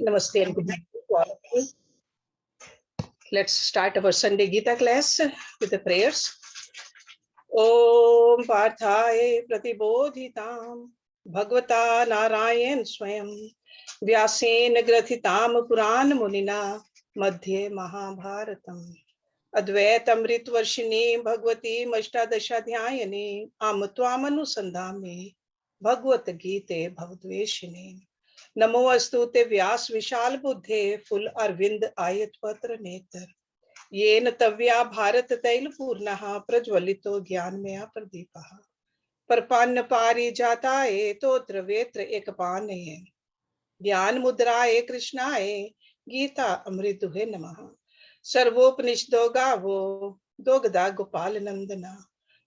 Namaste and good morning to all of you. Let's start our Sunday Gita class with the prayers. Om Parthaye Pratibodhitam Bhagavata Narayan Swayam Vyasen Grathitam Puran Munina Madhye Mahabharatam Advaitam Ritvarshini Bhagavati Mashtadashadhyayane Amatvamanusandhame Bhagavad Gita Bhavadveshine नमो अस्तुते व्यास विशाल बुद्धे full Arvind आयत पत्र नेत्र येन तव्या भारत तैल पूर्णः प्रज्वलितो ज्ञानमय प्रदीपः परपान्न पारि जाताये तोत्र वेत्र एकपाने ज्ञान मुद्राये कृष्णाय गीता अमृतुहे नमः सर्वोपनिषदो गावो दोगदा गोपाल नंदना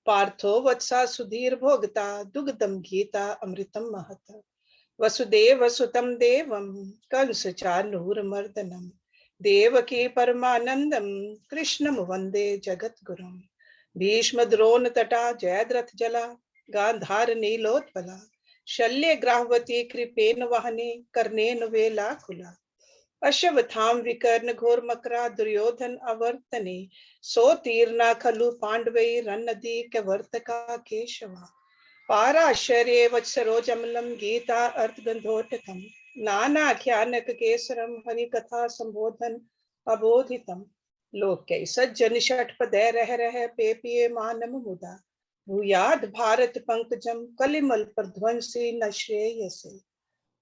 पार्थो वत्सा सुधीर भोगता दुग्धम गीता अमृतम महत वसुदेव सुतम देवम कंस चानूरमर्दनम देवकी परमानंदम कृष्णम वंदे जगद्गुरुम भीष्म द्रोण तटा जयद्रथ जला गांधार नीलोत्पला शल्य ग्राहवती कृपेन वहने कर्णेन वेलाकुला अश्वत्थाम विकर्ण घोर मकरा दुर्योधन अवर्तने सोतीर्णा खलु पांडवै रन्नदी कवर्तका केशवा पाराशर्ये वत्सरोजमलम गीता अर्थगंधोटकम नानाख्यानक केसरम हरिकथा संबोधन अबोधितम लोके सज्जन षटपदे रह पेपिये मानम मुदा भूयाद भारत पंकजम कलिमल प्रध्वंसी न श्रेयसे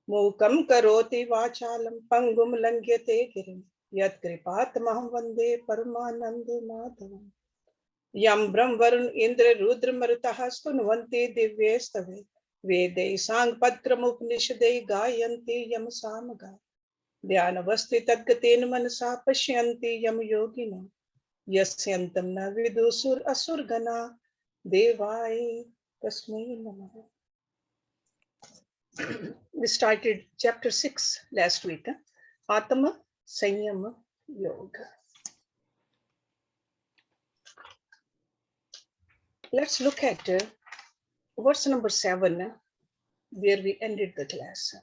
मूकम करोति वाचालम पंगुम लंघ्यते गिरिम यत्कृपातमहं वंदे परमानंद माधवम यम ब्रह्म वरुण इंद्र रुद्र मरुतः स्तुन्वन्ति दिव्ये स्तवे वेदै सांगपत्रमुपनिषदै गायन्ति यम सामगा ध्यानवस्थि तद्गतेन मनसा पश्यन्ति यम योगिनो यस्यन्तं न विदुषुर असुरगणा देवाय तस्मै नमः. We started chapter 6 last week. Atma Samyama Yoga. Let's look at verse number 7, where we ended the class.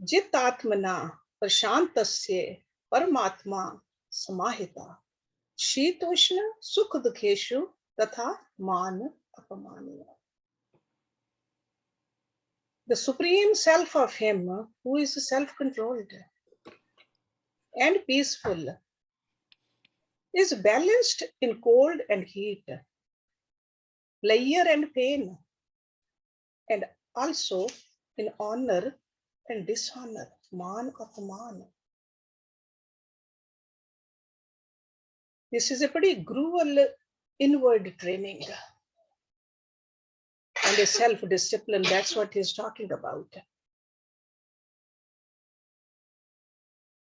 Jit atmana prashantasya paramatma samahita shitoshna sukha dukheshu tatha man apamaniya. The supreme self of him who is self-controlled and peaceful is balanced in cold and heat, pleasure and pain, and also in honor and dishonor, man apman. This is a pretty gruel inward training and a self-discipline. That's what he's talking about.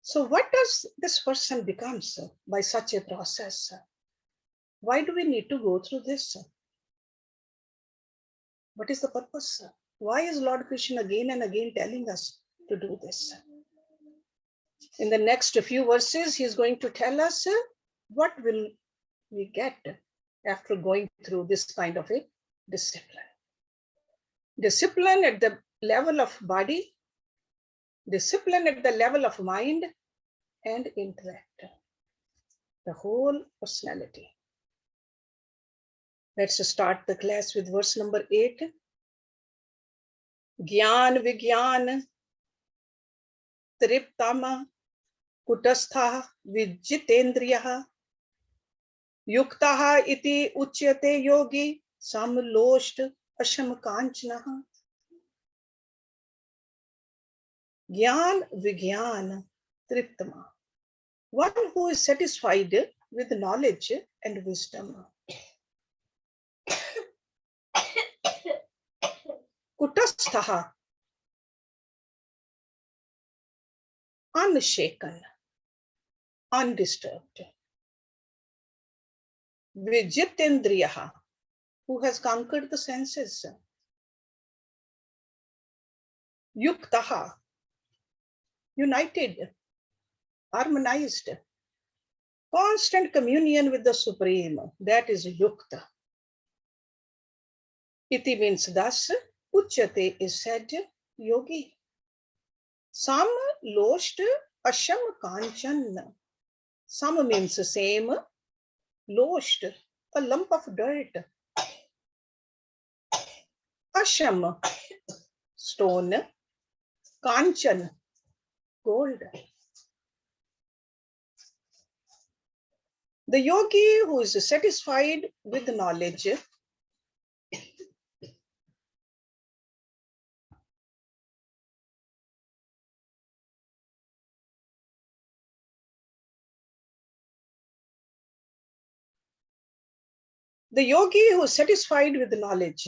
So what does this person becomes by such a process? Why do we need to go through this? What is the purpose? Why is Lord Krishna again and again telling us to do this? In the next few verses, he is going to tell us what will we get after going through this kind of a discipline. Discipline at the level of body, discipline at the level of mind and intellect, the whole personality. Let's start the class with verse number 8. Gyan vigyan triptama kutastha vijitendriyaha yuktaha iti uchyate yogi samloshta asham kanchanaha. Gyan vigyan triptama. One who is satisfied with knowledge and wisdom. Kutastha, unshaken, undisturbed. Vijitendriyaha, who has conquered the senses. Yuktaha, united, harmonized, constant communion with the Supreme, that is Yukta. Iti means thus, Uchyate is said yogi. Sam lost asham kanchan. Sam means same, lost, a lump of dirt. Asham, stone, kanchan, gold. The yogi who is satisfied with the knowledge who is satisfied with the knowledge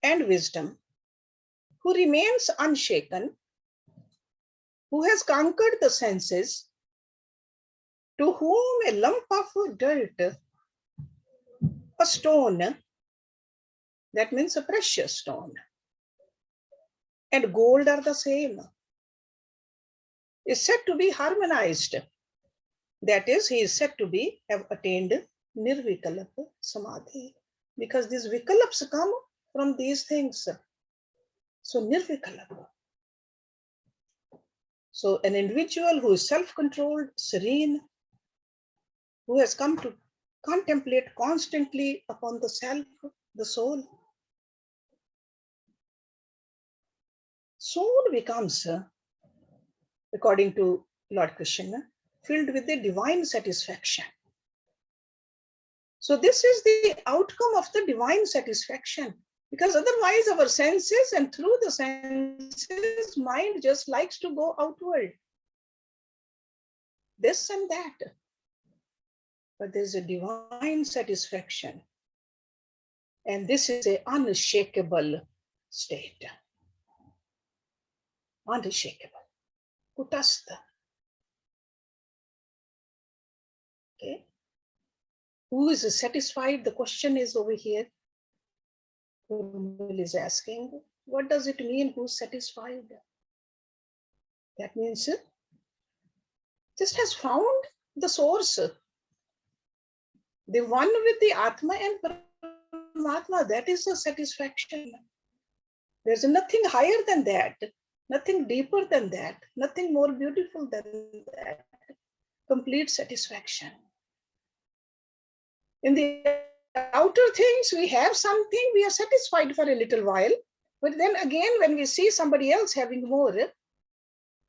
and wisdom, who remains unshaken, who has conquered the senses, to whom a lump of dirt, a stone, that means a precious stone, and gold are the same, is said to be harmonized. That is, he is said to be have attained nirvikalapa samadhi, because these vikalaps come from these things. So nirvikalapa. So an individual who is self-controlled, serene, who has come to contemplate constantly upon the self, the soul, soon becomes, according to Lord Krishna, filled with the divine satisfaction. So this is the outcome of the divine satisfaction, because otherwise our senses, and through the senses, mind just likes to go outward, this and that. But there's a divine satisfaction, and this is an unshakable state. Unshakable. Kutastha. Okay. Who is satisfied? The question is over here. Who is asking, what does it mean, who's satisfied? That means just has found the source. The one with the Atma and Paramatma, that is a satisfaction. There's nothing higher than that, nothing deeper than that, nothing more beautiful than that. Complete satisfaction. In the outer things, we have something, we are satisfied for a little while, but then again, when we see somebody else having more,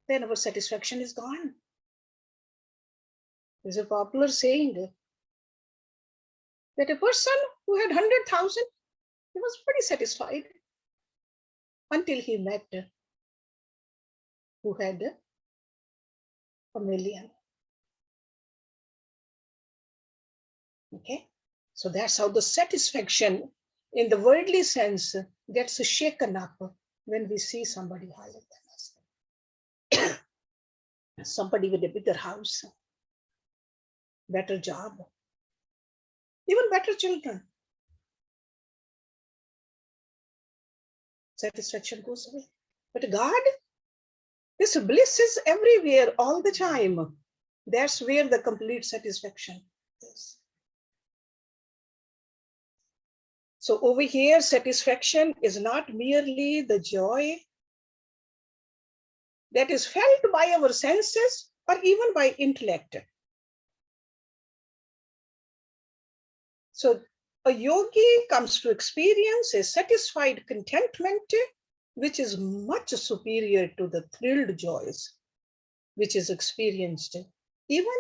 then our satisfaction is gone. There's a popular saying that a person who had 100,000, he was pretty satisfied until he met who had 1,000,000. Okay, so that's how the satisfaction in the worldly sense gets shaken up when we see somebody higher than us. Somebody with a bigger house, better job, even better children. Satisfaction goes away. But God, this bliss is everywhere all the time. That's where the complete satisfaction is. So over here, satisfaction is not merely the joy that is felt by our senses or even by intellect. So a yogi comes to experience a satisfied contentment, which is much superior to the thrilled joys, which is experienced even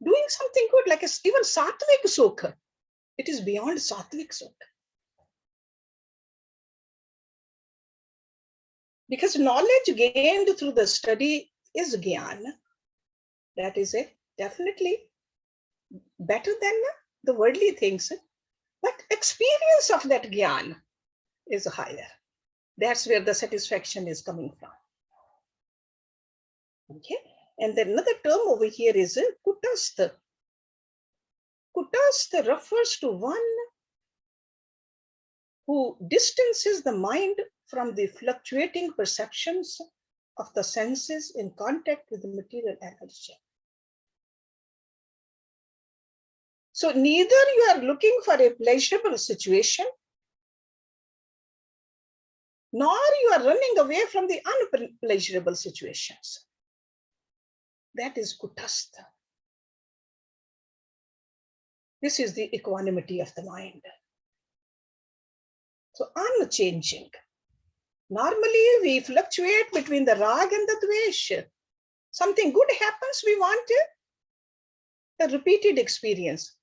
doing something good, like even sattvic sukha. It is beyond sattvic sukha. Because knowledge gained through the study is jnana. That is definitely better than the worldly things, but experience of that jnana is higher. That's where the satisfaction is coming from. Okay, and then another term over here is kutastha. Kutastha refers to one who distances the mind from the fluctuating perceptions of the senses in contact with the material energy. So neither you are looking for a pleasurable situation, nor you are running away from the unpleasurable situations. That is kutastha. This is the equanimity of the mind. So unchanging. Normally we fluctuate between the rag and the dvesh. Something good happens, we want a repeated experience.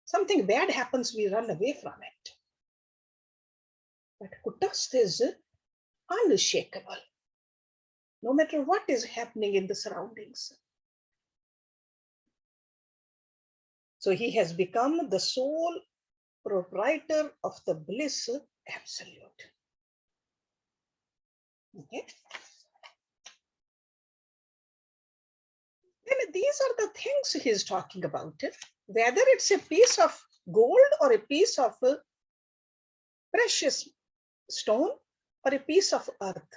Something bad happens, we run away from it. But kutastha is unshakable, no matter what is happening in the surroundings. So he has become the sole proprietor of the bliss absolute. Okay. Then these are the things he is talking about. Whether it's a piece of gold or a piece of precious stone or a piece of earth.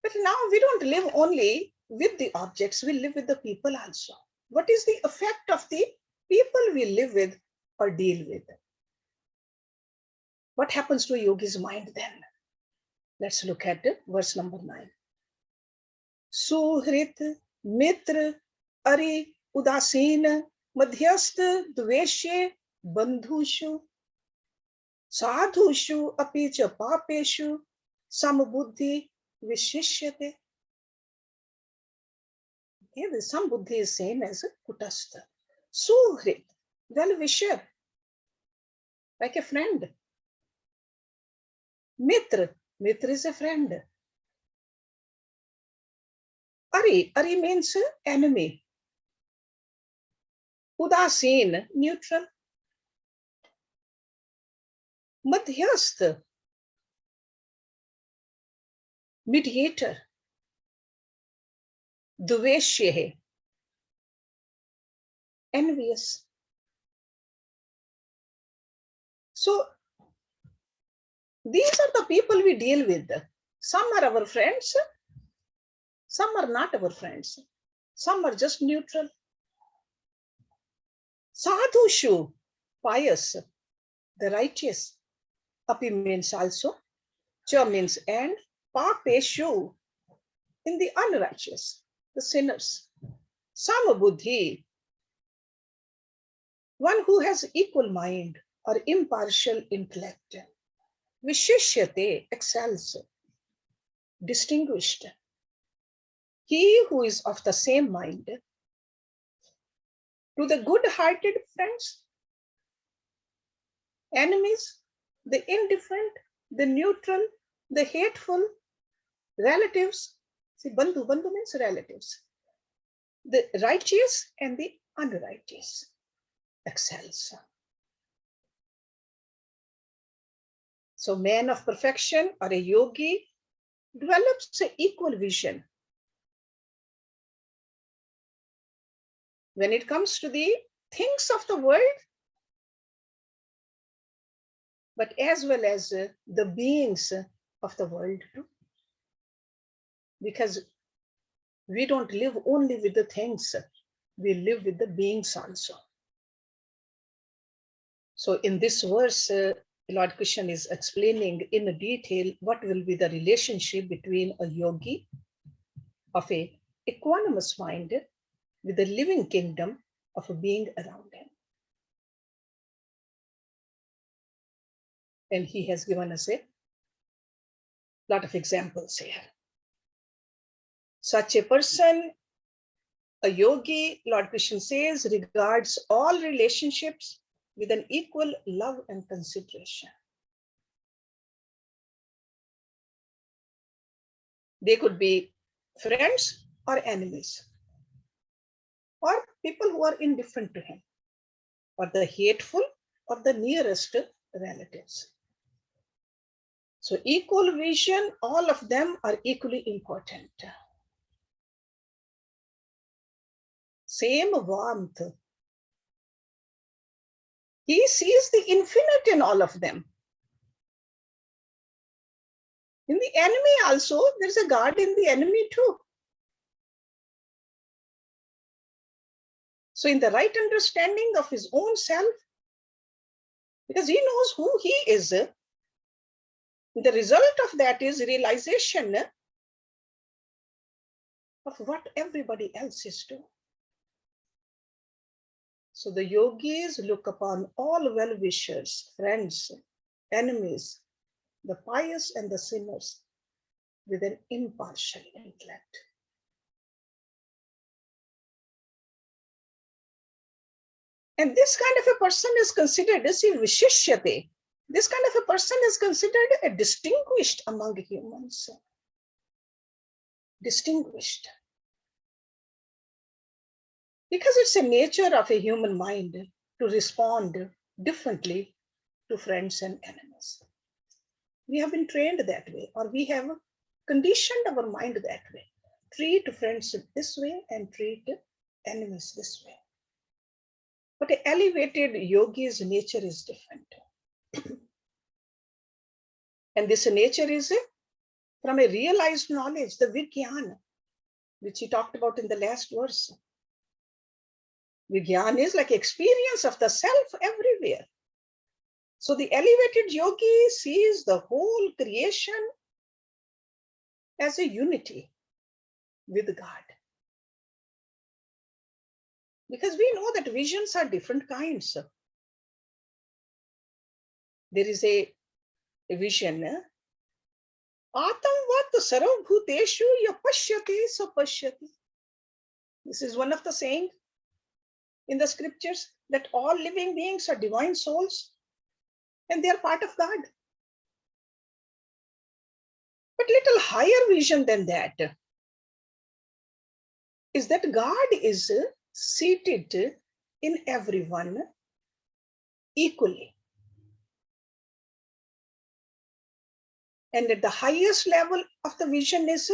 But now we don't live only with the objects, we live with the people also. What is the effect of the people we live with or deal with? What happens to a yogi's mind then? Let's look at verse number 9. Suhrit, mitra, ari, udasin, madhyast, dveshe, bandhushu, sadhushu, api cha papeshu, sambuddhi, vishishyate. Okay, the sambuddhi is same as kutastha. Suhrit, well-wisher, like a friend. Mitra, mitra is a friend. Ari, ari means enemy. Udasin, neutral. Madhyasth, mediator. Dveshye, envious. So these are the people we deal with. Some are our friends, some are not our friends. Some are just neutral. Sadhushu, pious, the righteous. Api means also. Cha means and. Papeshu, in the unrighteous, the sinners. Sambuddhi, one who has equal mind or impartial intellect. Vishishyate, excels, distinguished. He who is of the same mind. To the good-hearted friends, enemies, the indifferent, the neutral, the hateful, relatives. See, bandhu means relatives. The righteous and the unrighteous. Excels. So man of perfection or a yogi develops an equal vision. When it comes to the things of the world, but as well as the beings of the world too. Because we don't live only with the things, we live with the beings also. So in this verse, Lord Krishna is explaining in detail what will be the relationship between a yogi of a equanimous mind with the living kingdom of a being around him. And he has given us a lot of examples here. Such a person, a yogi, Lord Krishna says, regards all relationships with an equal love and consideration. They could be friends or enemies, or people who are indifferent to him, or the hateful or the nearest relatives. So equal vision, all of them are equally important. Same warmth. He sees the infinite in all of them. In the enemy also, there's a God in the enemy too. So in the right understanding of his own self, because he knows who he is, The result of that is realization of what everybody else is doing. So the yogis look upon all well-wishers, friends, enemies, the pious and the sinners with an impartial intellect. And this kind of a person is considered as vishishyate. This kind of a person is considered a distinguished among humans. Distinguished. Because it's a nature of a human mind to respond differently to friends and enemies. We have been trained that way, or we have conditioned our mind that way. Treat friends this way and treat enemies this way. But an elevated yogi's nature is different. And this nature is from a realized knowledge, the Vijnana, which he talked about in the last verse. Vijnana is like experience of the self everywhere. So the elevated yogi sees the whole creation as a unity with God. Because we know that visions are different kinds. There is a vision. Atamvat sarvabhuteshu yapashyati sapashyati. This is one of the sayings in the scriptures, that all living beings are divine souls and they are part of God. But little higher vision than that is that God is seated in everyone equally. And at the highest level of the vision is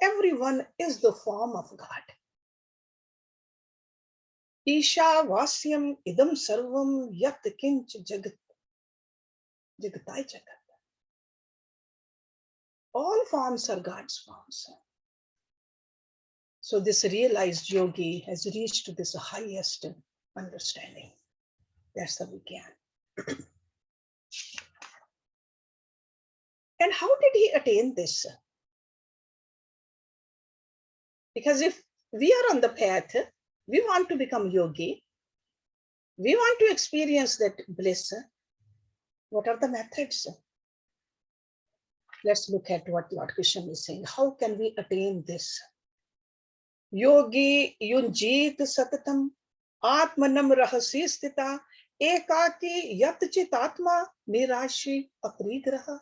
everyone is the form of God. Isha vasyam idam sarvam yat kinch jagat jagatai jagat. All forms are God's forms. So this realized yogi has reached this highest understanding. That's the Vijnana. And how did he attain this? Because if we are on the path, we want to become yogi, we want to experience that bliss, what are the methods? Let's look at what Lord Krishna is saying. How can we attain this? Yogi yunjit satatam atmanam rahasi stita ekaki yatchit atma nirashi aprigraha.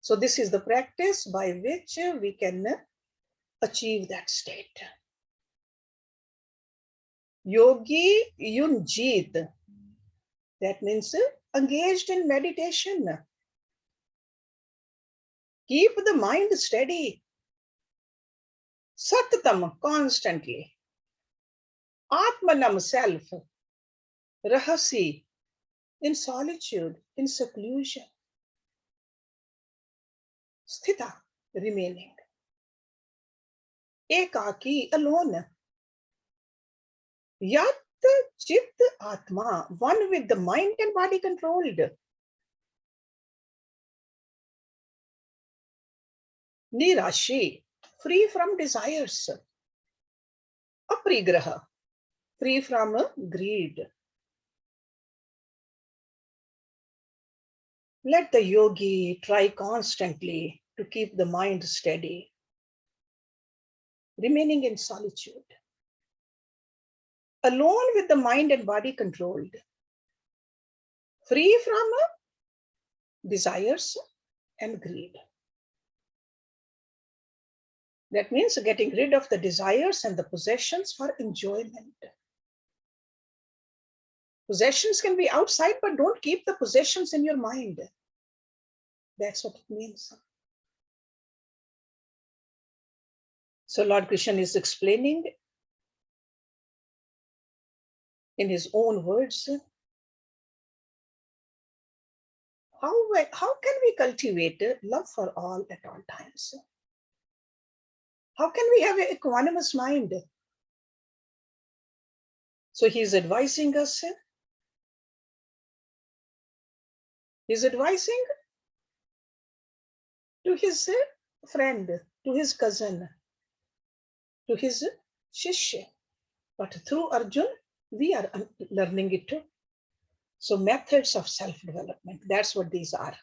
So this is the practice by which we can achieve that state. Yogi yunjit, that means engaged in meditation. Keep the mind steady. Satatam, constantly. Atmanam, self. Rahasi, in solitude, in seclusion. Sthita, remaining. Ekaki, alone. Yat chit atma, one with the mind and body controlled. Nirashi, free from desires. Aprigraha, free from greed. Let the yogi try constantly to keep the mind steady, remaining in solitude, alone with the mind and body controlled, free from desires and greed. That means getting rid of the desires and the possessions for enjoyment. Possessions can be outside, but don't keep the possessions in your mind. That's what it means. So Lord Krishna is explaining in his own words, how can we cultivate love for all at all times? How can we have an equanimous mind? So he is advising us He's advising to his friend, to his cousin, to his shishya. But through Arjun, we are learning it too. So methods of self-development, that's what these are.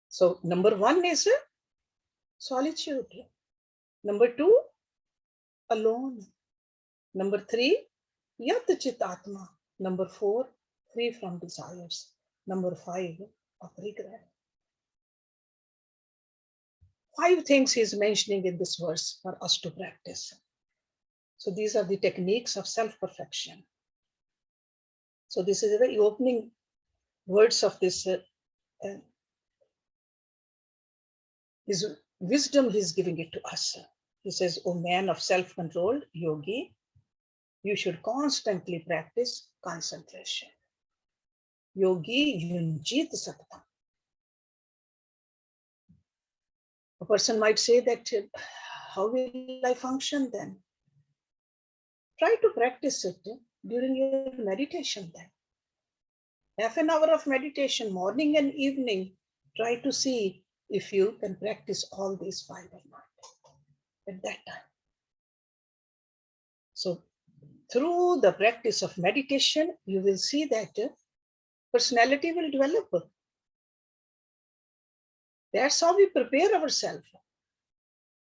So number 1 is solitude. Number 2, alone. Number 3, Yat Chit Atma. Number 4, free from desires. Number 5, regret. 5 things he's mentioning in this verse for us to practice. So these are the techniques of self-perfection. So this is the very opening words of this his wisdom he's giving it to us. He says, O man of self-control, yogi, you should constantly practice concentration. Yogi yunjit satam. A person might say that, how will I function then? Try to practice it during your meditation then. Half an hour of meditation, morning and evening. Try to see if you can practice all these 5 or not at that time. So through the practice of meditation, you will see that personality will develop. That's how we prepare ourselves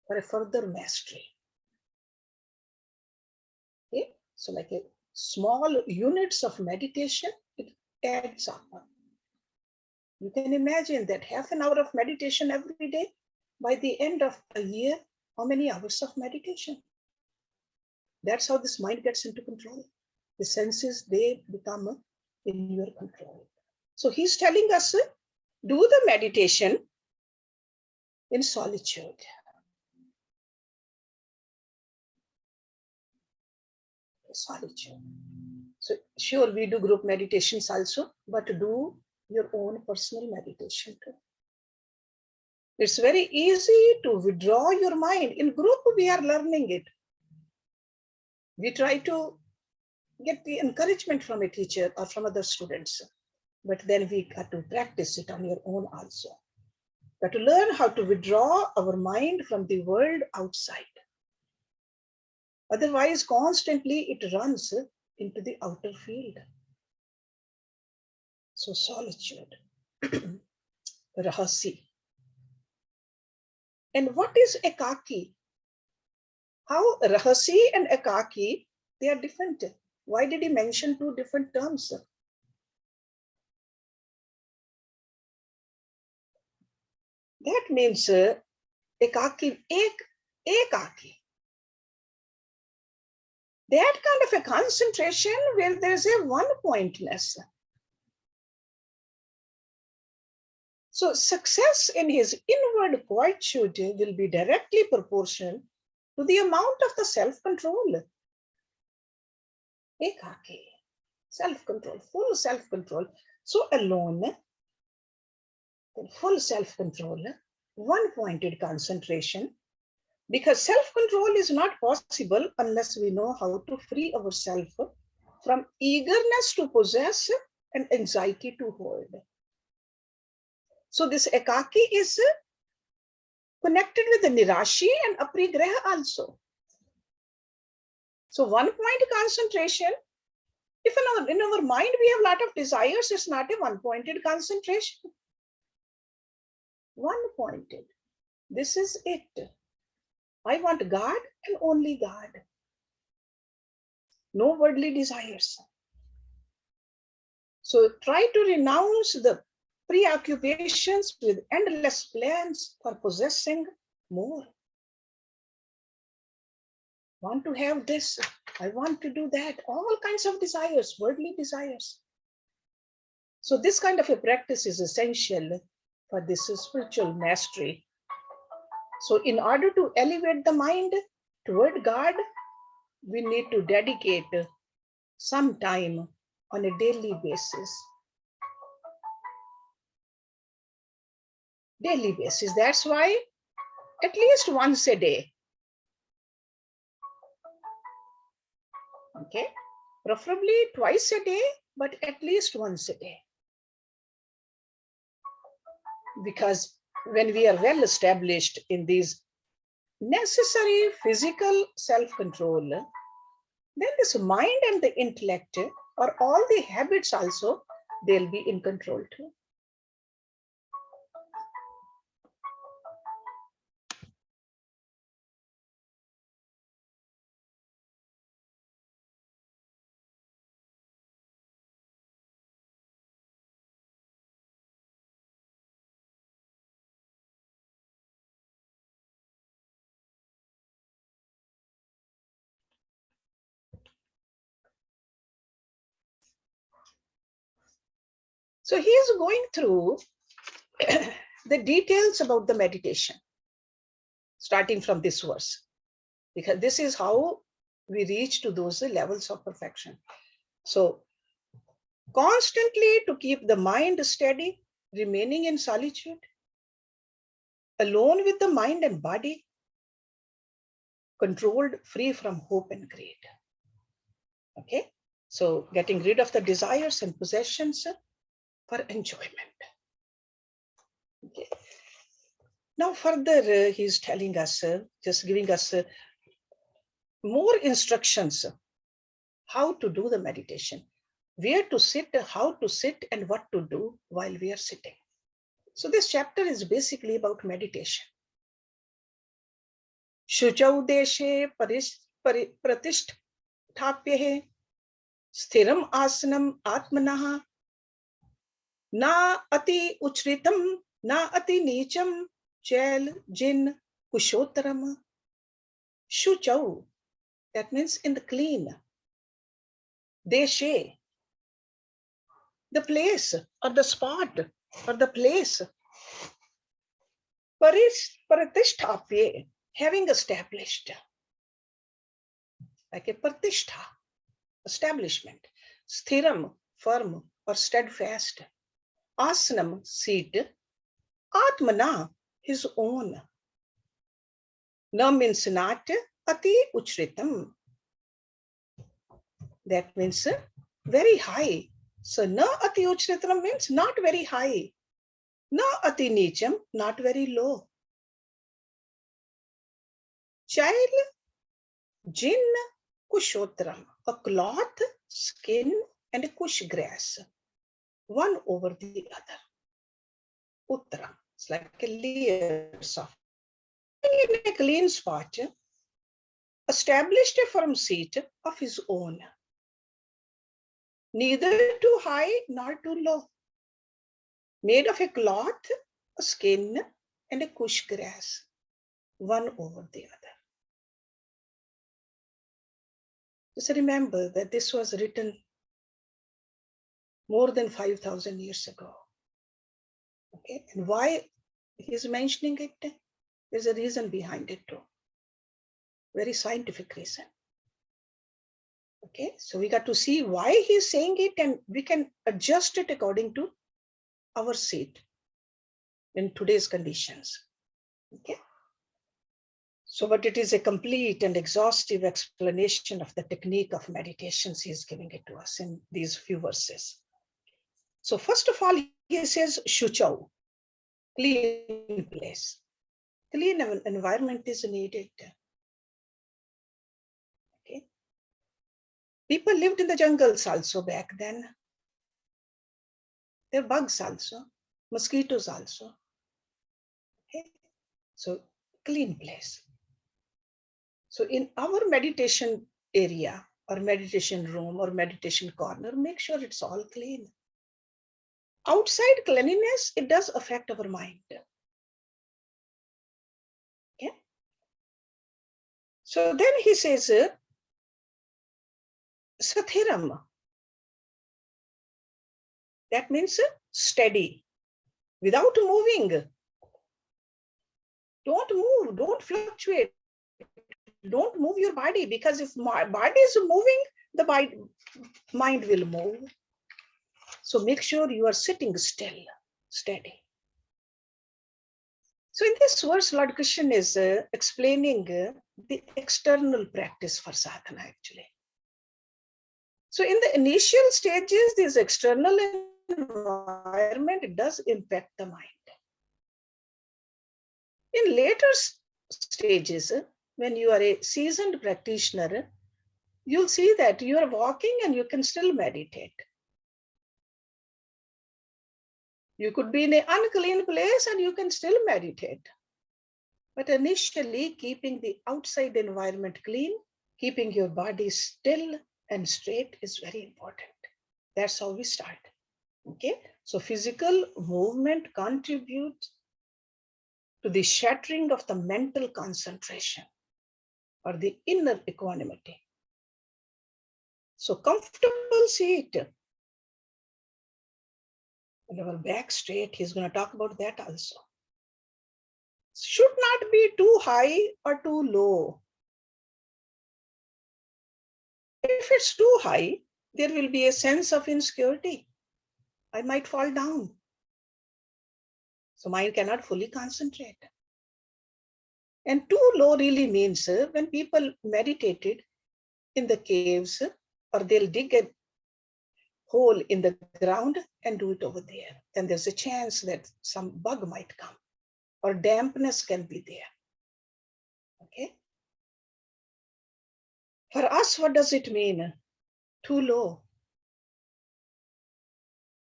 for a further mastery. Okay? So like a small units of meditation, it adds up. You can imagine that half an hour of meditation every day, by the end of a year, how many hours of meditation? That's how this mind gets into control. The senses, they become in your control. So he's telling us, do the meditation in solitude. Solitude. So sure, we do group meditations also, but do your own personal meditation too. It's very easy to withdraw your mind. In group, we are learning it. We try to get the encouragement from a teacher or from other students, but then we got to practice it on your own also. Got to learn how to withdraw our mind from the world outside. Otherwise, constantly it runs into the outer field. So solitude, rahasi. And what is ekaki? How rahasi and ekaki, they are different. Why did he mention 2 different terms? That means ekaki, ekaki. That kind of a concentration where there's a one-pointness. So success in his inward quietude will be directly proportional to the amount of the self-control. Ekaki, self-control, full self-control. So alone, full self-control, one-pointed concentration, because self-control is not possible unless we know how to free ourselves from eagerness to possess and anxiety to hold. So this ekaki is connected with the nirashi and aprigraha also. So one-point concentration, if in our mind we have a lot of desires, it's not a one-pointed concentration. One-pointed. This is it. I want God and only God. No worldly desires. So try to renounce the preoccupations with endless plans for possessing more. Want to have this, I want to do that, all kinds of desires, worldly desires. So this kind of a practice is essential for this spiritual mastery. So in order to elevate the mind toward God, we need to dedicate some time on a daily basis. Daily basis. That's why at least once a day. Okay. preferably twice a day, but at least once a day. Because when we are well established in these necessary physical self-control, then this mind and the intellect, or all the habits also, they'll be in control too. So he is going through the details about the meditation, starting from this verse, because this is how we reach to those levels of perfection. So constantly to keep the mind steady, remaining in solitude, alone with the mind and body, controlled, free from hope and greed. Okay, so getting rid of the desires and possessions for enjoyment. Okay. Now further, he's telling us, just giving us more instructions how to do the meditation, where to sit, how to sit, and what to do while we are sitting. So this chapter is basically about meditation. Shuchau deshe pratisthapye sthiram asanam atmanah na ati uchritam na ati nicham chail jin kushotaram. Shuchau, that means in the clean. Deshe, the place or the spot or the place. Pratisthapye, having established, like a pratishtha, establishment. Sthiram, firm or steadfast. Asanam, seat. Atmana, his own. Na means not. Ati uchritam, that means very high. So na ati uchritam means not very high. Na ati nicham, not very low. Child, jin kushotram, a cloth, skin, and a kush grass, one over the other. Utram, it's like a layers of. In a clean spot, established a firm seat of his own, neither too high nor too low, made of a cloth, a skin, and a kush grass, one over the other. Just remember that this was written more than 5,000 years ago. Okay, and why he's mentioning it? There's a reason behind it too. Very scientific reason. Okay, so we got to see why he's saying it, and we can adjust it according to our seat in today's conditions. Okay. So, but it is a complete and exhaustive explanation of the technique of meditations he is giving it to us in these few verses. So first of all, he says, Shuchau, clean place. Clean environment is needed. Okay. People lived in the jungles also back then. There are bugs also, mosquitoes also. Okay. So clean place. So in our meditation area or meditation room or meditation corner, make sure it's all clean. Outside cleanliness, it does affect our mind. Okay. So then he says, Sathiram. That means steady, without moving. Don't move, don't fluctuate. Don't move your body, because if my body is moving, the mind will move. So make sure you are sitting still, steady. So in this verse, Lord Krishna is explaining the external practice for sadhana actually. So in the initial stages, this external environment does impact the mind. In later stages, when you are a seasoned practitioner, you'll see that you are walking and you can still meditate. You could be in an unclean place and you can still meditate. But initially, keeping the outside environment clean, keeping your body still and straight is very important. That's how we start. Okay, so physical movement contributes to the shattering of the mental concentration or the inner equanimity. So comfortable seat and our back straight, he's going to talk about that also. Should not be too high or too low. If it's too high, there will be a sense of insecurity. I might fall down. So mind cannot fully concentrate. And too low really means when people meditated in the caves, or they'll dig a hole in the ground and do it over there. Then there's a chance that some bug might come or dampness can be there. Okay. For us, what does it mean? Too low.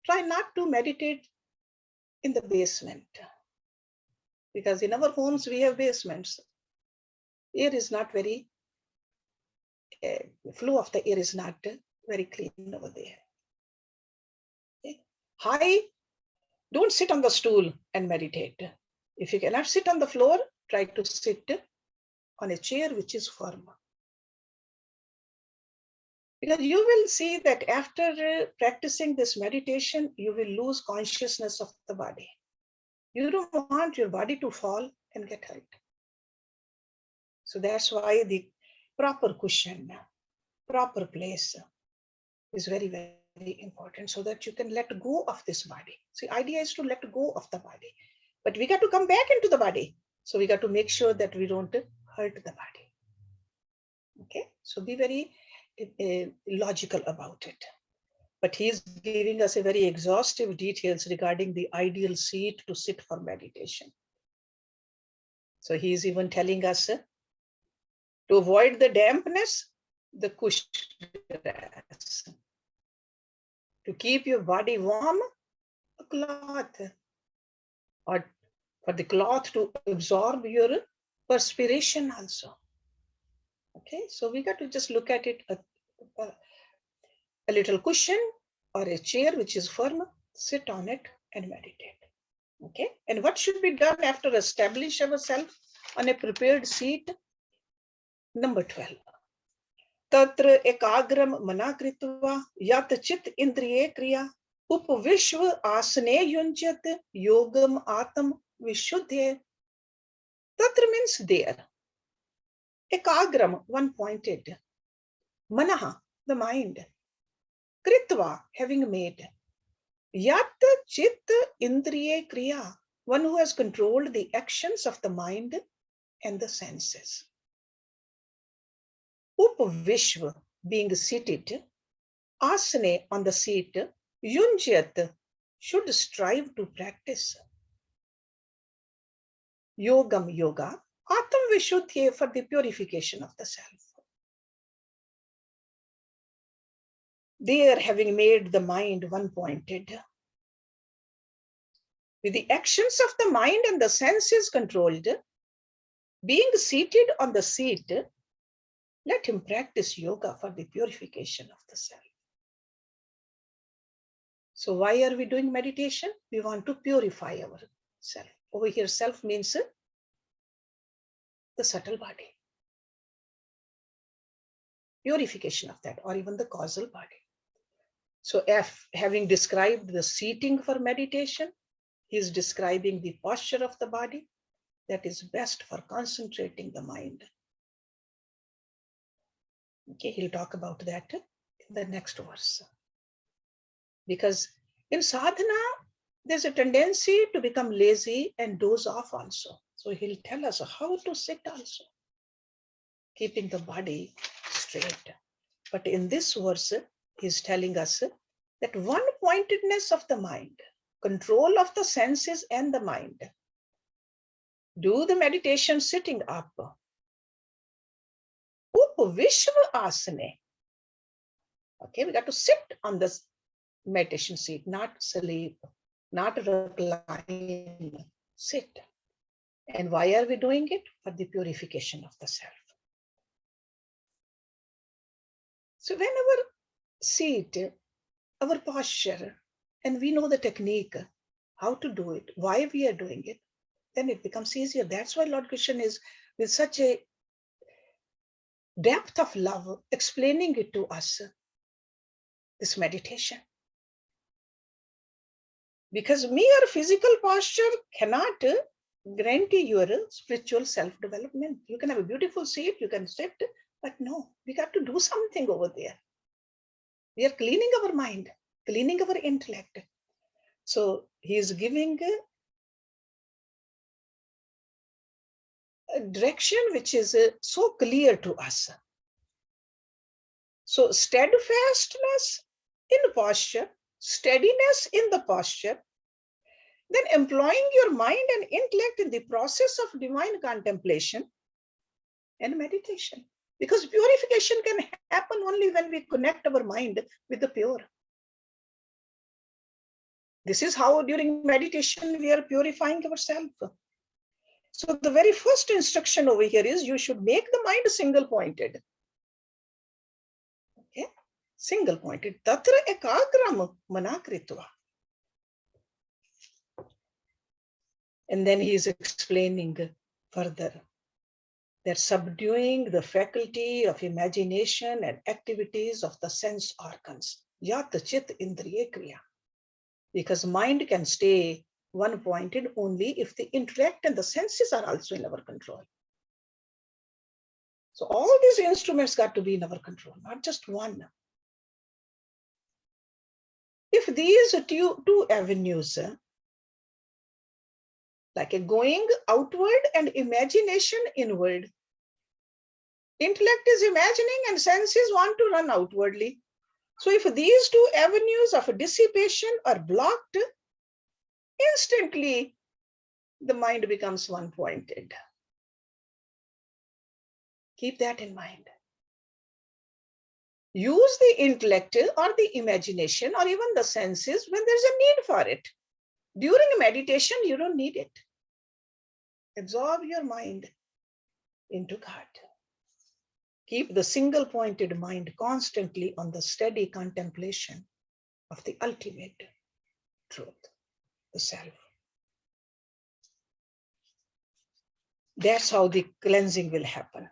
Try not to meditate in the basement, because in our homes we have basements. Air is not very, flow of the air is not very clean over there. Okay. High, don't sit on the stool and meditate. If you cannot sit on the floor, try to sit on a chair which is firm. Because you will see that after practicing this meditation, you will lose consciousness of the body. You don't want your body to fall and get hurt. So that's why the proper cushion, proper place is very, very important, so that you can let go of this body. See, idea is to let go of the body, but we got to come back into the body. So we got to make sure that we don't hurt the body. Okay, so be very logical about it. But he's giving us a very exhaustive details regarding the ideal seat to sit for meditation. So he's even telling us to avoid the dampness, the cushion. To keep your body warm, a cloth. Or for the cloth to absorb your perspiration also. Okay, so we got to just look at it, a little cushion or a chair which is firm, sit on it and meditate. Okay, and what should be done after establish ourselves on a prepared seat? Number 12. Tatra ekagram mana kritva yat chit indriye kriya upvishva asane yunjat yogam atam vishuddhe. Tatra means there. Ekagram, one pointed. Manaha, the mind. Kritva, having made. Yat chit indriye kriya, one who has controlled the actions of the mind and the senses. Upvishva, being seated. Asane, on the seat. Yunjat, should strive to practice. Yogam, yoga. Atam vishuddhye, for the purification of the self. There, having made the mind one-pointed, with the actions of the mind and the senses controlled, being seated on the seat, let him practice yoga for the purification of the self. So why are we doing meditation? We want to purify ourself. Over here, self means the subtle body. Purification of that, or even the causal body. So having described the seating for meditation, he is describing the posture of the body that is best for concentrating the mind. Okay, he'll talk about that in the next verse. Because in sadhana, there's a tendency to become lazy and doze off also. So he'll tell us how to sit also, keeping the body straight. But in this verse, he's telling us that one-pointedness of the mind, control of the senses and the mind. Do the meditation sitting up. Upavishva asane. Okay, we got to sit on this meditation seat, not sleep, not recline, sit. And why are we doing it? For the purification of the self. So when our seat, our posture, and we know the technique, how to do it, why we are doing it, then it becomes easier. That's why Lord Krishna is with such a depth of love explaining it to us, this meditation. Because mere physical posture cannot guarantee your spiritual self-development. You can have a beautiful seat, you can sit, but no, we got to do something over there. We are cleaning our mind, cleaning our intellect. So he is giving a direction which is so clear to us. So steadfastness in posture, steadiness in the posture, then employing your mind and intellect in the process of divine contemplation and meditation. Because purification can happen only when we connect our mind with the pure. This is how during meditation we are purifying ourselves. So the very first instruction over here is you should make the mind single-pointed. Okay, single-pointed. Tatra ekagram manakritva. And then he is explaining further that subduing the faculty of imagination and activities of the sense organs, yat chit indriya kriya. Because mind can stay one-pointed only if the intellect and the senses are also in our control. So all these instruments got to be in our control, not just one. If these two avenues, like a going outward and imagination inward, intellect is imagining and senses want to run outwardly. So if these two avenues of dissipation are blocked, instantly the mind becomes one-pointed. Keep that in mind. Use the intellect or the imagination or even the senses when there's a need for it. During meditation, you don't need it. Absorb your mind into God. Keep the single-pointed mind constantly on the steady contemplation of the ultimate truth, the self. That's how the cleansing will happen.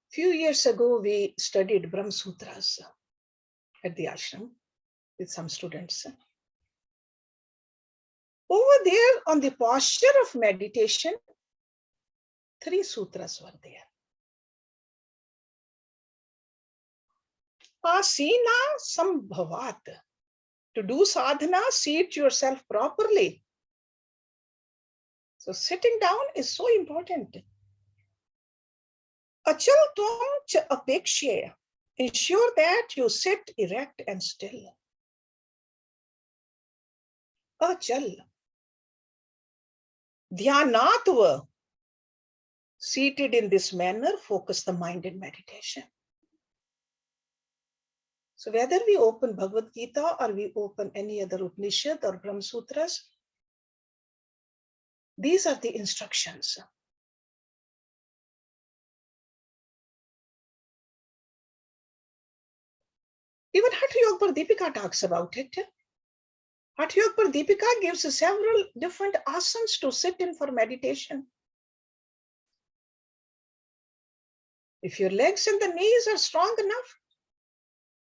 Few years ago, we studied Brahma Sutras at the ashram with some students. Over there on the posture of meditation, 3 sutras were there. Asina sambhavat. To do sadhana, seat yourself properly. So sitting down is so important. Achal tvam cha apekshya. Ensure that you sit erect and still. Achal. Dhyanatva. Seated in this manner, focus the mind in meditation. So whether we open Bhagavad Gita or we open any other Upanishad or Brahma Sutras, these are the instructions. Even Hatha Yoga Deepika talks about it. Hatha Yoga Deepika gives several different asanas to sit in for meditation. If your legs and the knees are strong enough,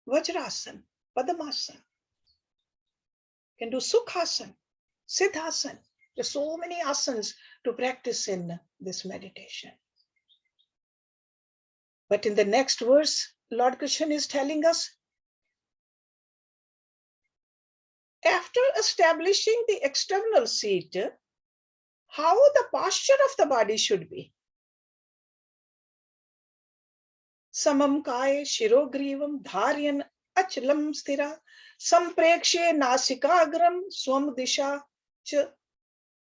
Vajrasana, Padmasana. You can do Sukhasana, Siddhasana. There's so many asanas to practice in this meditation. But in the next verse, Lord Krishna is telling us, after establishing the external seat, how the posture of the body should be. Samam kaya shirogrivam dharyan achalam sthira samprekshe nasikagram swam disha cha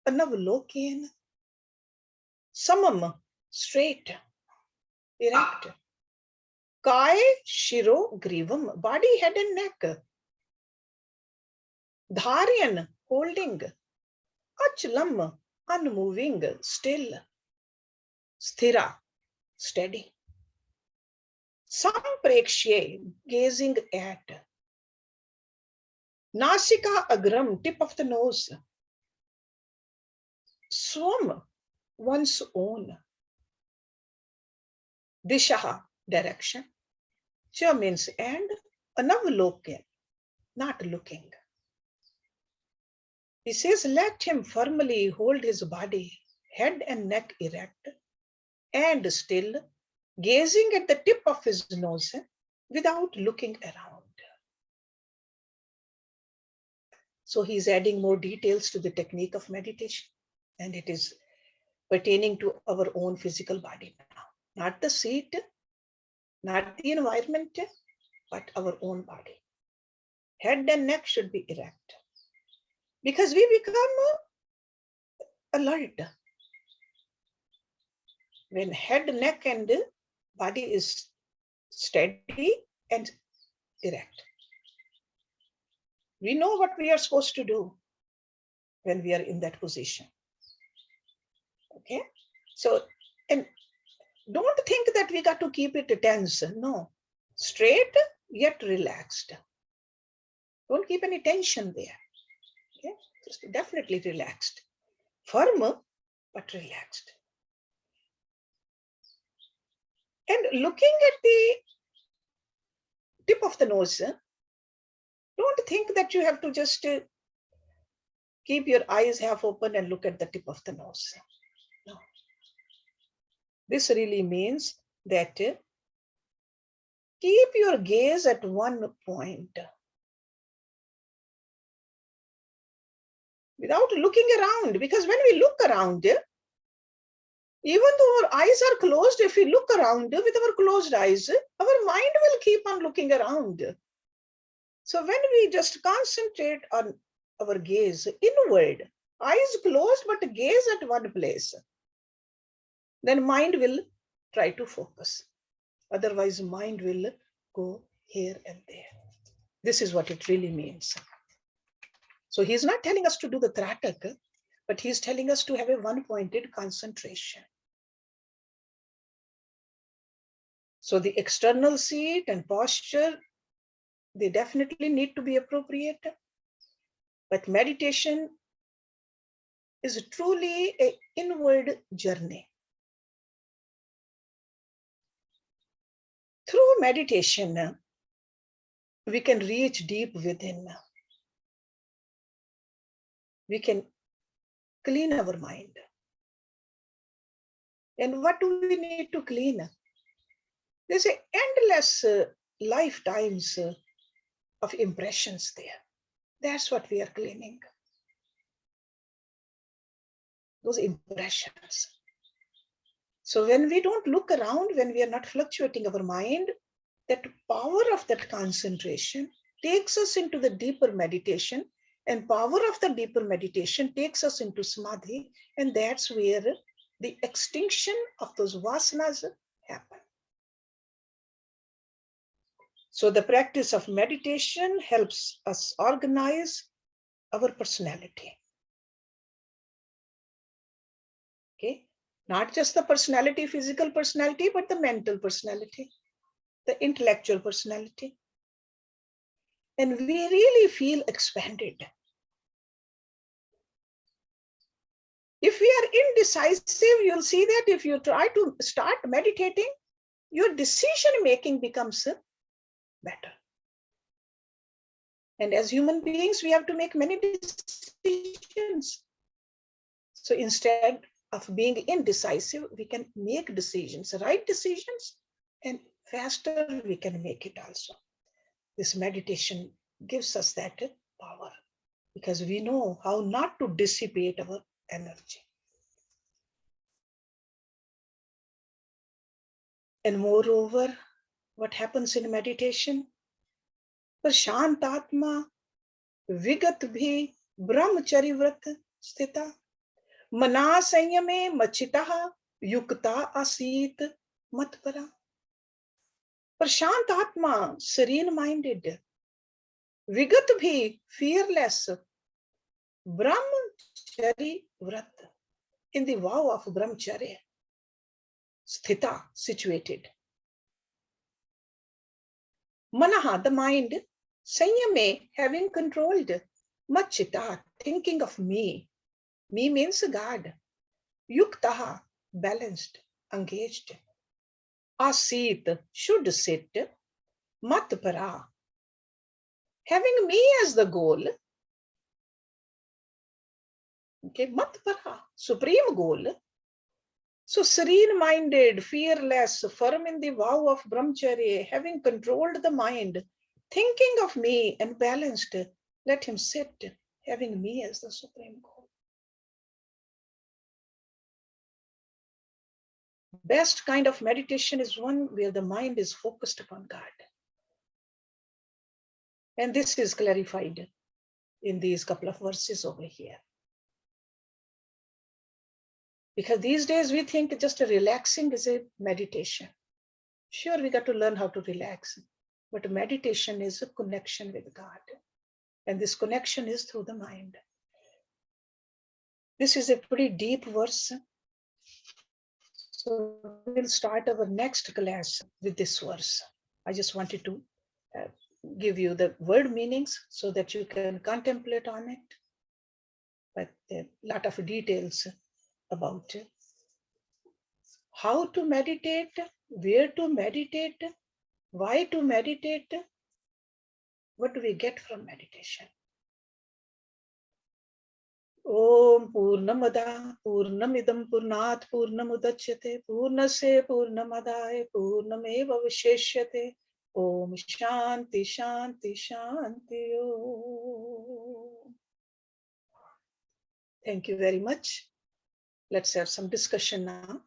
anavloken. Samam, straight, erect. Kaya shirogrivam, body, head and neck. Dharyan, holding. Achalam, unmoving, still. Sthira, steady. Samprekshe, gazing at. Nasika agram, tip of the nose. Swam, one's own. Dishaha, direction. Cha means and. Anavloken, not looking. He says, let him firmly hold his body, head and neck erect, and still gazing at the tip of his nose without looking around. So he's adding more details to the technique of meditation, and it is pertaining to our own physical body now. Not the seat, not the environment, but our own body. Head and neck should be erect. Because we become alert when head, neck, and body is steady and erect. We know what we are supposed to do when we are in that position. Okay, so and don't think that we got to keep it tense. No, straight yet relaxed. Don't keep any tension there. Okay, just definitely relaxed, firm but relaxed. And looking at the tip of the nose, don't think that you have to just keep your eyes half open and look at the tip of the nose. No. This really means that keep your gaze at one point without looking around. Because when we look around, even though our eyes are closed, if we look around with our closed eyes, our mind will keep on looking around. So when we just concentrate on our gaze inward, eyes closed but gaze at one place, then mind will try to focus. Otherwise, mind will go here and there. This is what it really means. So he's not telling us to do the tratak, but he's telling us to have a one-pointed concentration. So the external seat and posture, they definitely need to be appropriate. But meditation is truly an inward journey. Through meditation, we can reach deep within. We can clean our mind. And what do we need to clean? There's an endless lifetimes of impressions there. That's what we are cleaning. Those impressions. So when we don't look around, when we are not fluctuating our mind, that power of that concentration takes us into the deeper meditation, and power of the deeper meditation takes us into samadhi, and that's where the extinction of those vasanas happen. So the practice of meditation helps us organize our personality. Okay, not just the personality, physical personality, but the mental personality, the intellectual personality. And we really feel expanded. If we are indecisive, you'll see that if you try to start meditating, your decision making becomes better. And as human beings, we have to make many decisions. So instead of being indecisive, we can make decisions, right decisions, and faster we can make it also. This meditation gives us that power because we know how not to dissipate our energy. And moreover, What happens in meditation? Prashant Atma, Vigat bhi, Brahmachari Vrat Sthita, Mana Sanyame Machitaha, Yukta Asit Matpara. Prashant Atma, serene minded, Vigat bhi, fearless, Brahmachari Vrat, in the vow of Brahmacharya, Sthita, situated. Manaha, the mind, Sanyame, having controlled, Machita, thinking of me. Me means God. Yuktaha, balanced, engaged. Asit, should sit. Matpara, having me as the goal. Okay, Matpara, supreme goal. So serene-minded, fearless, firm in the vow of Brahmacharya, having controlled the mind, thinking of me and balanced, let him sit, having me as the supreme goal. Best kind of meditation is one where the mind is focused upon God. And this is clarified in these couple of verses over here. Because these days we think just relaxing is a meditation. Sure, we got to learn how to relax, but meditation is a connection with God. And this connection is through the mind. This is a pretty deep verse. So we'll start our next class with this verse. I just wanted to give you the word meanings so that you can contemplate on it. But a lot of details about how to meditate, where to meditate, why to meditate, what do we get from meditation. Om Purnamada Purnamidam Purnat Purnamudachyate Purnase Purnamadaya Purnameva Visheshyate. Om Shanti Shanti Shanti Om. Thank you very much. Let's have some discussion now.